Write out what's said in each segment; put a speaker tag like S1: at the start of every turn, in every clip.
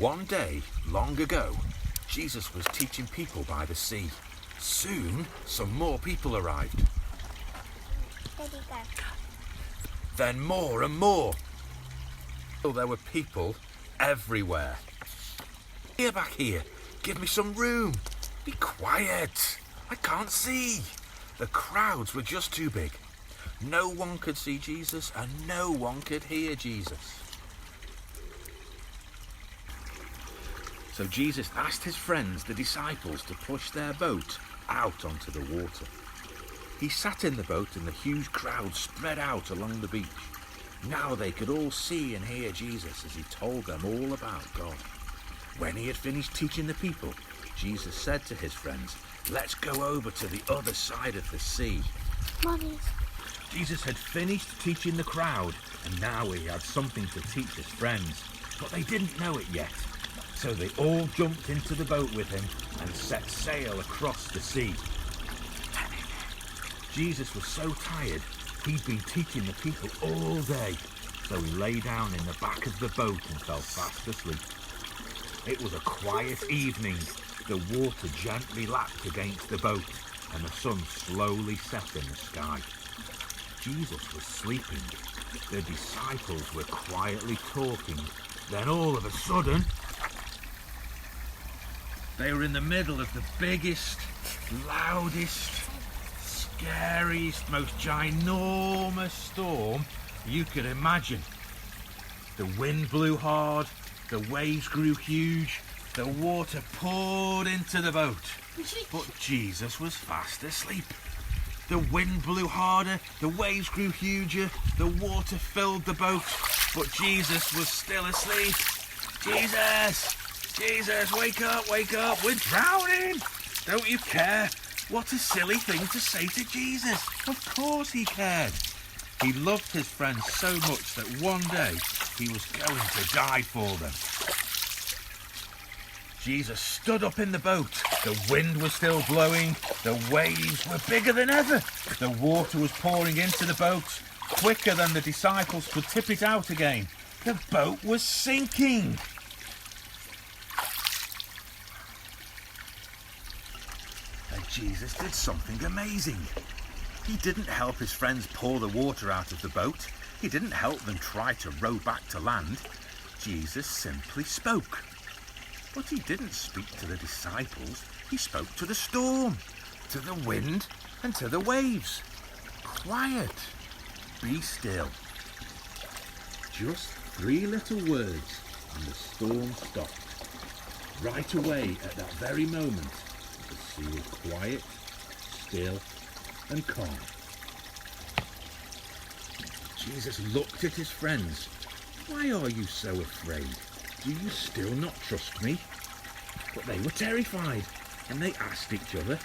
S1: One day, long ago, Jesus was teaching people by the sea. Soon, some more people arrived. Then more and more. Oh, there were people everywhere. Here, back here. Give me some room. Be quiet. I can't see. The crowds were just too big. No one could see Jesus and no one could hear Jesus. So Jesus asked his friends, the disciples, to push their boat out onto the water. He sat in the boat and the huge crowd spread out along the beach. Now they could all see and hear Jesus as he told them all about God. When he had finished teaching the people, Jesus said to his friends, "Let's go over to the other side of the sea."
S2: Mommy.
S1: Jesus had finished teaching the crowd, and now he had something to teach his friends, but they didn't know it yet. So they all jumped into the boat with him and set sail across the sea. Jesus was so tired, he'd been teaching the people all day, so he lay down in the back of the boat and fell fast asleep. It was a quiet evening. The water gently lapped against the boat, and the sun slowly set in the sky. Jesus was sleeping. The disciples were quietly talking. Then all of a sudden, they were in the middle of the biggest, loudest, scariest, most ginormous storm you could imagine. The wind blew hard, the waves grew huge, the water poured into the boat. But Jesus was fast asleep. The wind blew harder, the waves grew huger, the water filled the boat, but Jesus was still asleep. Jesus! Jesus, wake up, we're drowning! Don't you care? What a silly thing to say to Jesus. Of course he cared. He loved his friends so much that one day he was going to die for them. Jesus stood up in the boat. The wind was still blowing. The waves were bigger than ever. The water was pouring into the boat quicker than the disciples could tip it out again. The boat was sinking. And Jesus did something amazing. He didn't help his friends pour the water out of the boat. He didn't help them try to row back to land. Jesus simply spoke. But he didn't speak to the disciples. He spoke to the storm, to the wind, and to the waves. Quiet. Be still. Just 3 little words, and the storm stopped. Right away, at that very moment, the sea was quiet, still, and calm. Jesus looked at his friends. "Why are you so afraid? Do you still not trust me?" But they were terrified, and they asked each other,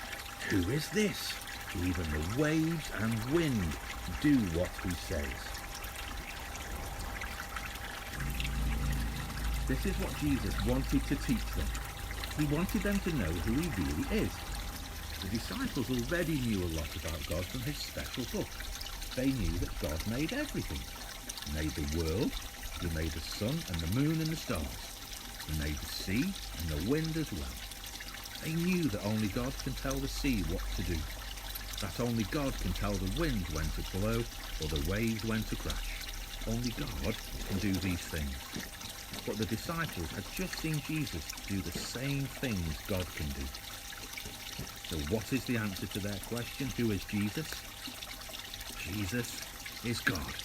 S1: "Who is this? Even the waves and wind do what he says." This is what Jesus wanted to teach them. He wanted them to know who he really is. The disciples already knew a lot about God from his special book. They knew that God made everything. He made the world. He made the sun and the moon and the stars. He made the sea and the wind as well. They knew that only God can tell the sea what to do. That only God can tell the wind when to blow or the waves when to crash. Only God can do these things. But the disciples had just seen Jesus do the same things God can do. So what is the answer to their question? Who is Jesus? Jesus is God.